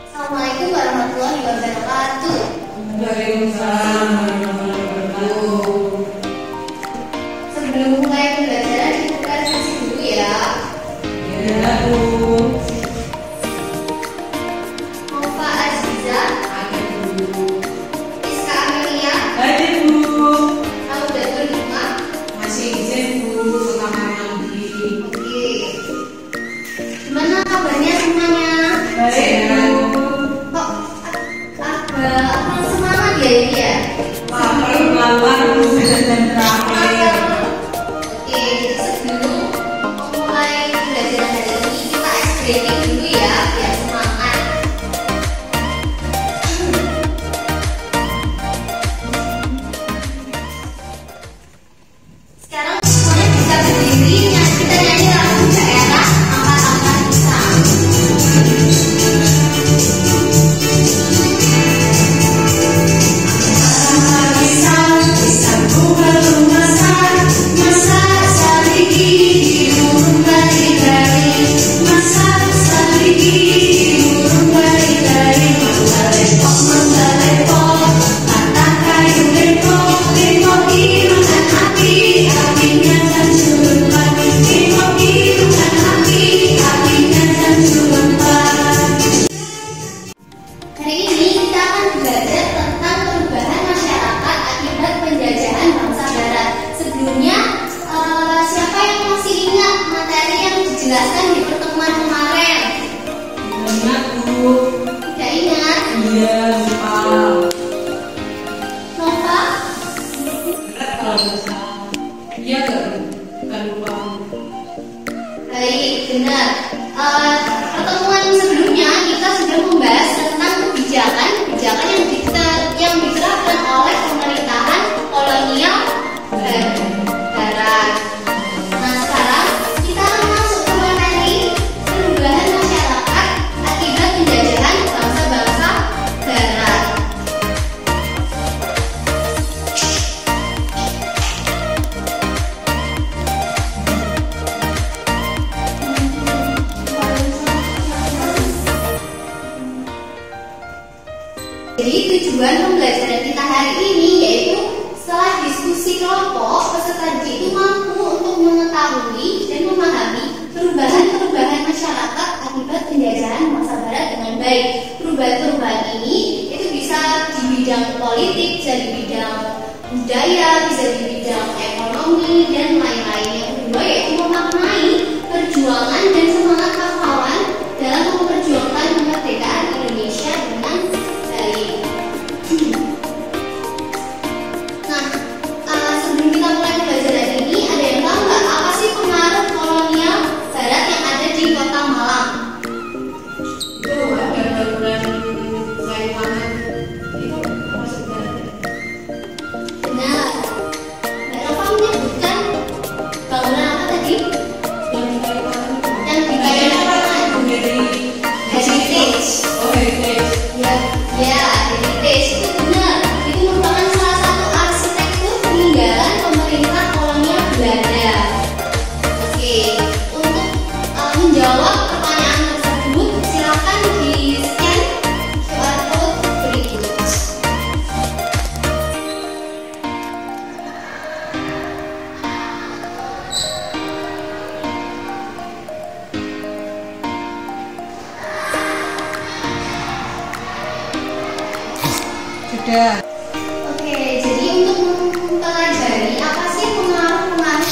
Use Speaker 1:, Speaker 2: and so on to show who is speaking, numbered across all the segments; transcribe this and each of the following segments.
Speaker 1: Assalamualaikum warahmatullahi wabarakatuh.
Speaker 2: Waalaikumsalam warahmatullahi wabarakatuh.
Speaker 1: Sebelum mulai pembelajaran kita refleksi dulu ya.
Speaker 2: Ya, Bu.
Speaker 1: Nova Aziza,
Speaker 2: Ada, Bu.
Speaker 1: Iska Amelia,
Speaker 2: Ada, Bu.
Speaker 1: Audatul Hikmah.
Speaker 2: Masih izin, Bu, ke kamar mandi.
Speaker 1: Oke. Gimana kabarnya semuanya?
Speaker 2: Baik, Bu.
Speaker 1: Kok agak semangat ya ini ya?
Speaker 2: Lawan dan terakhir.
Speaker 1: Oke, jadi sebelum mulai pembelajaran hari ini kita ice breaking dulu ya, biar semangat. Sekarang semuanya bisa berdiri, kita nyanyi lagu daerah angkat-angkat bisa. Hari ini kita akan belajar tentang perubahan masyarakat akibat penjajahan bangsa Barat. Sebelumnya, siapa yang masih ingat materi yang dijelaskan di pertemuan kemarin?
Speaker 2: Ingat, Bu.
Speaker 1: Tidak ingat?
Speaker 2: Iya, lupa.
Speaker 1: Nova?
Speaker 2: Ingat kalau nggak salah. Iya, nggak lupa.
Speaker 1: Baik, benar. Pertemuan sebelumnya kita sudah membahas tentang kebijakan yang diterapkan oleh pemerintahan kolonial Barat. Nah, sekarang kita akan masuk ke materi perubahan masyarakat akibat penjajahan bangsa-bangsa Barat. Jadi tujuan pembelajaran kita hari ini yaitu setelah diskusi kelompok, peserta didik itu mampu untuk mengetahui dan memahami perubahan-perubahan masyarakat akibat penjajahan bangsa Barat dengan baik. Perubahan-perubahan ini itu bisa di bidang politik, bisa di bidang budaya, bisa di bidang ekonomi dan lain-lain. Yang kedua yaitu memaknai perjuangan dan semangat pahlawan dalam memperjuangkan kemerdekaan Indonesia dengan baik. Nah, sebelum kita mulai pembelajaran ini, ada yang tahu nggak apa sih pengaruh kolonial Barat yang ada di Kota Malang?
Speaker 2: Itu ada bangunan kayu tangan. Itu maksudnya.
Speaker 1: Benar. Mbak Nova menyebutkan bangunan apa tadi?
Speaker 2: Yang kayu tangan.
Speaker 1: Yang di kayu tangan. Heritage.
Speaker 2: Oh, heritage.
Speaker 1: Ya, heritage itu benar. Itu merupakan salah satu arsitektur peninggalan pemerintah kolonial Belanda. Oke, untuk menjawab pertanyaan tersebut, silakan di-scan QR code berikut.
Speaker 2: Sudah.
Speaker 1: Oke, jadi untuk mempelajari apa sih pengaruh-pengaruh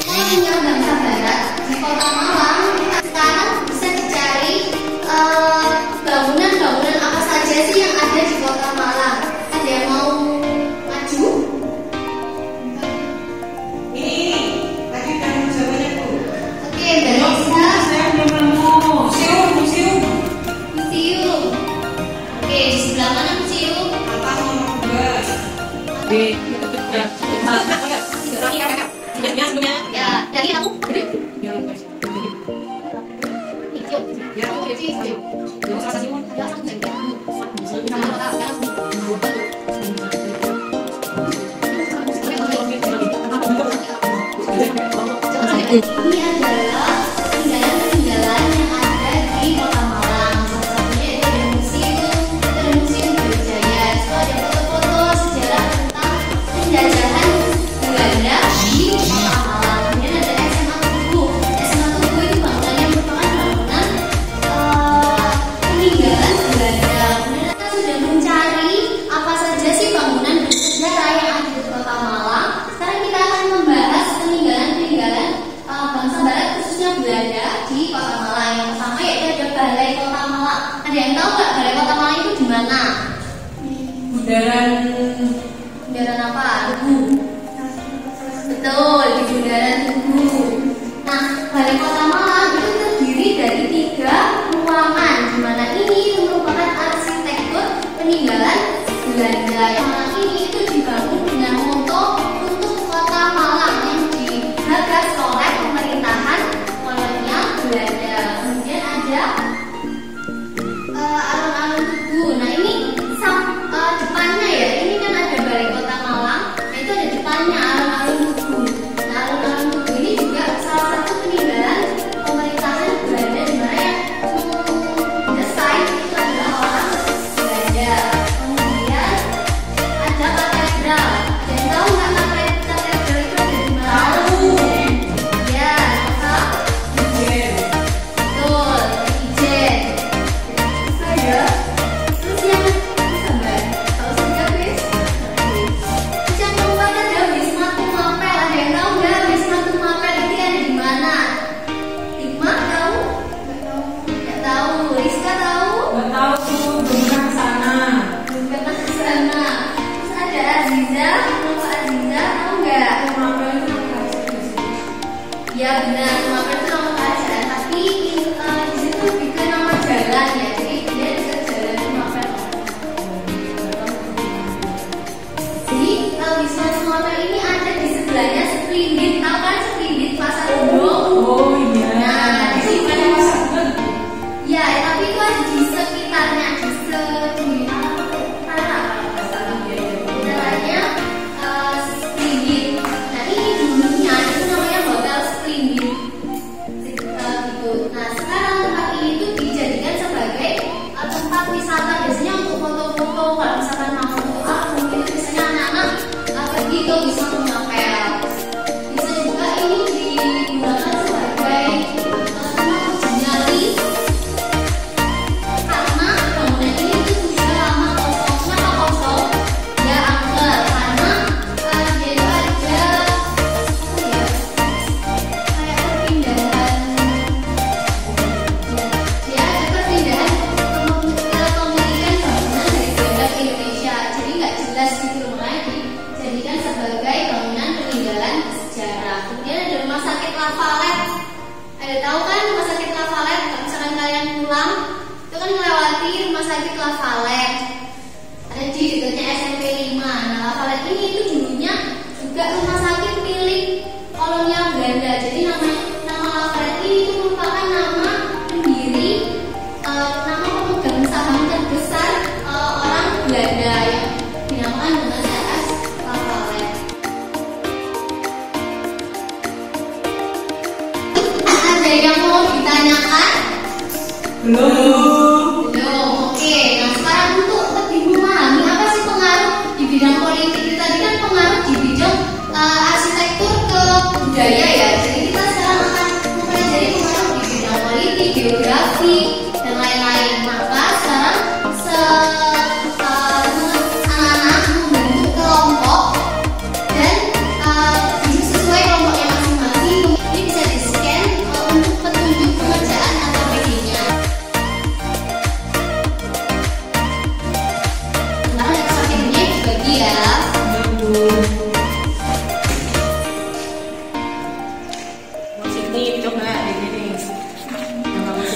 Speaker 1: kolonial bangsa Barat di Kota Malang, kita sekarang bisa dicari bangunan-bangunan apa saja sih yang ada di Kota Malang. Ada yang mau maju?
Speaker 2: Ini tadi kan jawabannya, Bu.
Speaker 1: Oke, dari Isna,
Speaker 2: Saya belum nemu. Museum.
Speaker 1: museum. Oke, di sebelah mana museum?
Speaker 2: Apa nomor 2? Di
Speaker 1: Ya, dari aku. Ini adalah peninggalan-peninggalan yang ada di Kota Malang. Salah satunya itu ada museum di Kota Malang. Yang pertama yaitu ada Balai Kota Malang. Ada yang tahu nggak Balai Kota Malang itu di mana? Bundaran apa? Tugu. Betul, di Bundaran Tugu. Nah, Balai Kota Malang itu terdiri dari 3 ruangan, di mana ini merupakan arsitektur peninggalan Belanda. Yang mana ini itu dibangun dengan moto untuk Kota Malang yang digagas oleh pemerintahan kolonial Belanda. Kemudian ada alun-alun Tugu. Nah ini depannya ya, ini kan ada Balai Kota Malang, nah itu ada depannya alun-alun Tugu. Nah alun-alun Tugu ini juga salah satu peninggalan pemerintahan Belanda, di mana yang mendesain itu adalah orang Belanda. Kemudian ada katedral. Ada yang tahu nggak katedral itu ada di mana? Ya, apa? Betul, Ijen. Saya. Terus yang sabar. Tahu sudah guys? Terus yang keempat ada Wisma Tumapel. Ada yang tahu nggak Wisma Tumapel ini ada di mana? Hikmah tahu? Nggak tahu. Rizka tahu?
Speaker 2: Nggak tahu tuh, belum pernah ke sana.
Speaker 1: Belum pernah ke sana. Terus ada Aziza. Kenapa Aziza? Tahu nggak?
Speaker 2: Tumapel itu apa sih?
Speaker 1: Ya benar, Tumapel itu nama kerajaan, tapi di situ lebih ke nama jalan ya. Jadi dia dekat jalan Tumapel. Jadi Wisma Tumapel ini ada di sebelahnya Splendid. Tahu kan Splendid Pasar Gendong?
Speaker 2: Oh iya.
Speaker 1: Nah, di
Speaker 2: Itu
Speaker 1: situ.
Speaker 2: bukannya pasar Gendong?
Speaker 1: Ya, tapi itu ada di sekitarnya, di sekitarnya kalau nggak salah. Sekitarnya Splendid. Nah ini dulunya itu namanya Hotel Splendid. Gitu. Nah sekarang tempat ini tuh dijadikan sebagai tempat wisata, biasanya untuk foto-foto. Kalau misalkan mau foto album itu biasanya anak-anak pergi ke Wisma Tumapel. Bisa juga ini digunakan sebagai tempat uji nyali, karena bangunan ini tuh sudah lama kosong. Kenapa kosong? Ya angker, karena dia itu ada apa ya, kayak perpindahan. Ya, ada perpindahan kepemilikan bangunan dari Belanda ke Indonesia. Jadi nggak jelas gitu, makanya dijadikan sebagai bangunan peninggalan sejarah. Kemudian ada Rumah Sakit Lavalet. Ada tahu kan Rumah Sakit Lavalet? Kalau misalkan kalian pulang, itu kan melewati Rumah Sakit Lavalet. Ada di dekatnya SMP 5. Nah, Lavalet ini itu dulunya juga rumah sakit milik kolonial Belanda. Jadi nama Lavalet ini itu merupakan nama pendiri, nama pemegang saham terbesar orang Belanda yang dinamakan dengan RS Lavalet. Ada yang mau ditanyakan?
Speaker 2: Belum.
Speaker 1: Belum. Oke. Nah sekarang untuk lebih memahami apa sih pengaruh di bidang politik itu tadi kan pengaruh di bidang arsitektur ke budaya ya. Jadi kita sekarang akan mempelajari pengaruh di bidang politik, geografi dan lain-lain. Maka sekarang anak-anak membentuk kelompok dan sesuai kelompoknya masing-masing. Ini bisa di-scan untuk petunjuk pengerjaan atau PD-nya. Sekarang XKPD-nya dibagi ya.
Speaker 2: Sini coba di sini.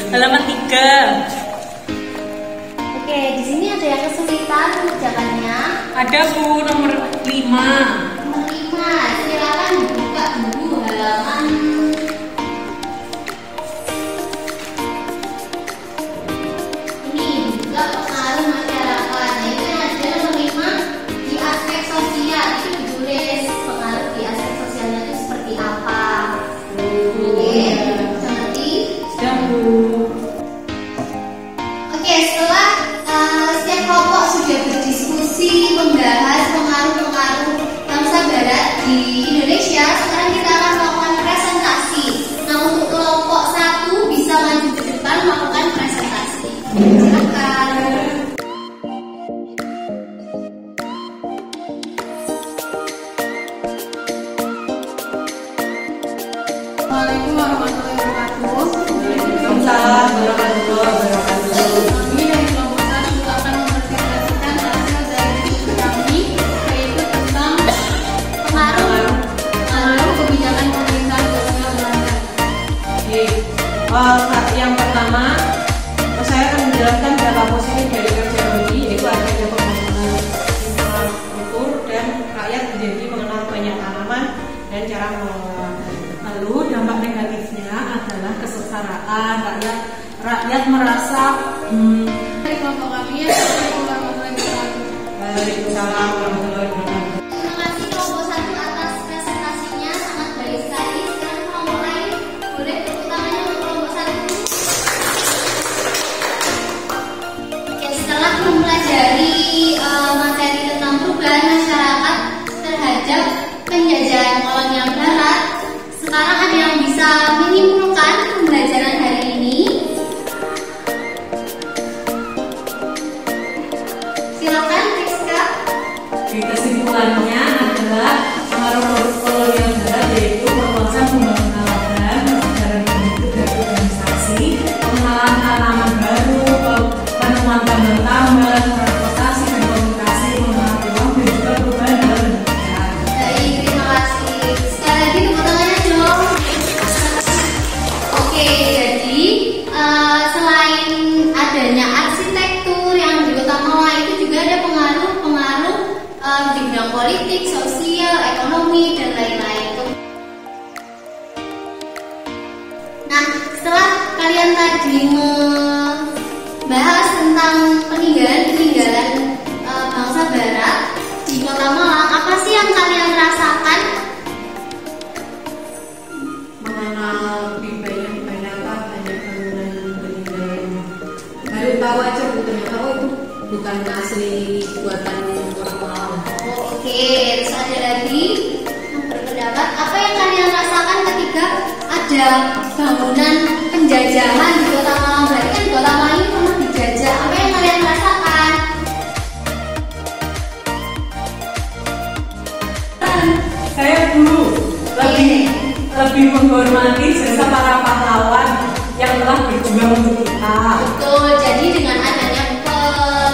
Speaker 2: Halaman 3.
Speaker 1: Oke, di sini ada yang kesulitan mengerjakannya.
Speaker 2: Ada Bu nomor 5.
Speaker 1: Nomor 5, silakan buka dulu halaman. Ini juga pengaruh masyarakat. Nah, itu yang ada nomor 5 di aspek sosial. Itu ditulis pengaruh di aspek sosialnya itu seperti apa. Oke, bisa ngerti?
Speaker 2: Sudah Bu.
Speaker 1: Oke, setelah setiap kelompok sudah berdiskusi membahas pengaruh-pengaruh bangsa Barat di Indonesia, sekarang kita akan melakukan presentasi. Nah, untuk kelompok 1 bisa maju ke depan melakukan presentasi. Silakan.
Speaker 3: Assalamualaikum warahmatullahi wabarakatuh.
Speaker 2: Waalaikumsalam warahmatullahi wabarakatuh.
Speaker 3: Kami dari kelompok 1 akan mempresentasikan hasil dari diskusi kami, yaitu tentang pengaruh kebijakan pemerintah sosial Belanda.
Speaker 2: Oke. Yang pertama, saya akan menjelaskan dampak positif dari kerja Dodi, yaitu adanya pembangunan infrastruktur dan rakyat menjadi mengenal banyak tanaman dan cara mengelola. Lalu dampak negatifnya adalah kesengsaraan, rakyat merasa
Speaker 3: Dari kelompok kami, Assalamualaikum warahmatullahi wabarakatuh.
Speaker 2: Waalaikumsalam warahmatullahi wabarakatuh.
Speaker 1: Terima kasih kelompok 1 atas presentasinya, sangat baik sekali. Sekarang kelompok lain boleh tepuk tangannya untuk kelompok 1. Oke, setelah mempelajari materi tentang perubahan masyarakat terhadap penjajahan kolonial Barat, sekarang ada yang bisa menyimpulkan pembelajaran hari ini? Silakan, Rizka.
Speaker 2: Kesimpulannya adalah pengaruh kolonial Barat yaitu perluasan pembangunan lahan, kesadaran individu dan organisasi, pengenalan tanaman baru, penemuan tambang-tambang, transportasi dan komunikasi, mengenal ruang dan juga perubahan dalam pendidikan.
Speaker 1: Baik, terima kasih. Sekali lagi tepuk tangannya dong. Oke, jadi selain adanya arsitektur yang di Kota Malang itu juga ada pengaruh-pengaruh di bidang politik, sosial, ekonomi, dan lain-lain. Nah, setelah kalian tadi membahas tentang peninggalan bangsa Barat di Kota Malang, apa sih yang kalian rasakan?
Speaker 2: Mengenal lebih banyak banyak bangunan peninggalan. Baru tahu aja Bu, ternyata itu bukan asli buatan orang Malang.
Speaker 1: Oke, terus ada lagi yang berpendapat apa yang kalian rasakan ketika ada bangunan penjajahan di Kota Malang? Berarti kan Kota Malang ini pernah dijajah. Apa yang kalian rasakan?
Speaker 2: Saya dulu lebih menghormati jasa para pahlawan yang telah berjuang untuk kita.
Speaker 1: Betul, jadi dengan adanya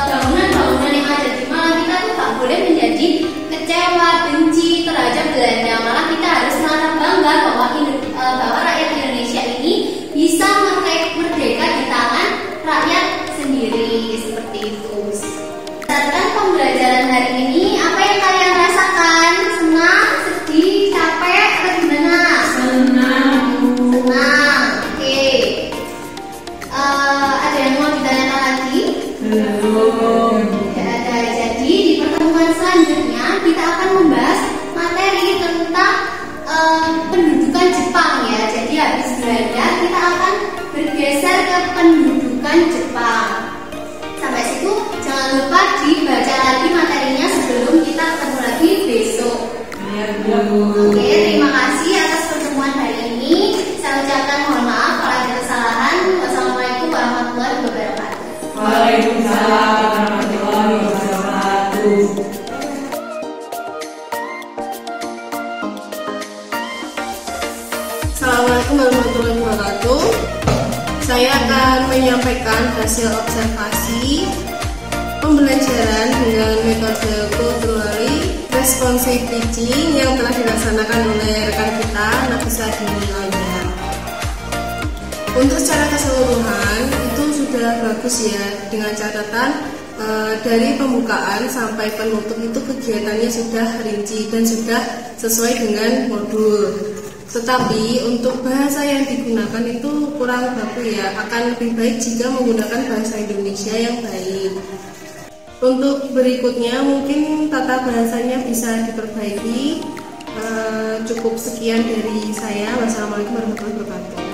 Speaker 1: bangunan-bangunan yang ada di Malang, kita tuh gak boleh menjadi kecewa, benci terhadap Belanda. Malah kita harus merasa bangga bahwa rakyat Indonesia ini bisa merdeka di tangan rakyat sendiri, seperti itu. Berdasarkan pembelajaran hari ini, apa yang kalian rasakan? Senang, sedih, capek, atau gimana?
Speaker 2: Senang.
Speaker 1: Senang, oke. Ada yang mau ditanyakan lagi?
Speaker 2: Belum.
Speaker 1: Tidak ada. Jadi di pertemuan selanjutnya kita akan membahas materi tentang pendudukan Jepang ya. Jadi habis Belanda kita akan bergeser ke pendudukan Jepang. Sampai situ jangan lupa dibaca lagi materinya sebelum kita ketemu lagi besok.
Speaker 2: Iya, Bu.
Speaker 1: Oke, terima kasih atas pertemuan hari ini. Saya ucapkan mohon maaf kalau ada kesalahan. Wassalamualaikum warahmatullahi wabarakatuh.
Speaker 2: Waalaikumsalam warahmatullahi wabarakatuh.
Speaker 4: Assalamualaikum warahmatullahi wabarakatuh. Saya akan menyampaikan hasil observasi pembelajaran dengan metode culturally responsive teaching yang telah dilaksanakan oleh rekan kita Nafisa Dinilaya. Untuk secara keseluruhan itu sudah bagus ya, dengan catatan dari pembukaan sampai penutup itu kegiatannya sudah rinci dan sudah sesuai dengan modul. Tetapi untuk bahasa yang digunakan itu kurang bagus ya, akan lebih baik jika menggunakan bahasa Indonesia yang baik. Untuk berikutnya mungkin tata bahasanya bisa diperbaiki. Cukup sekian dari saya. Wassalamualaikum warahmatullahi wabarakatuh.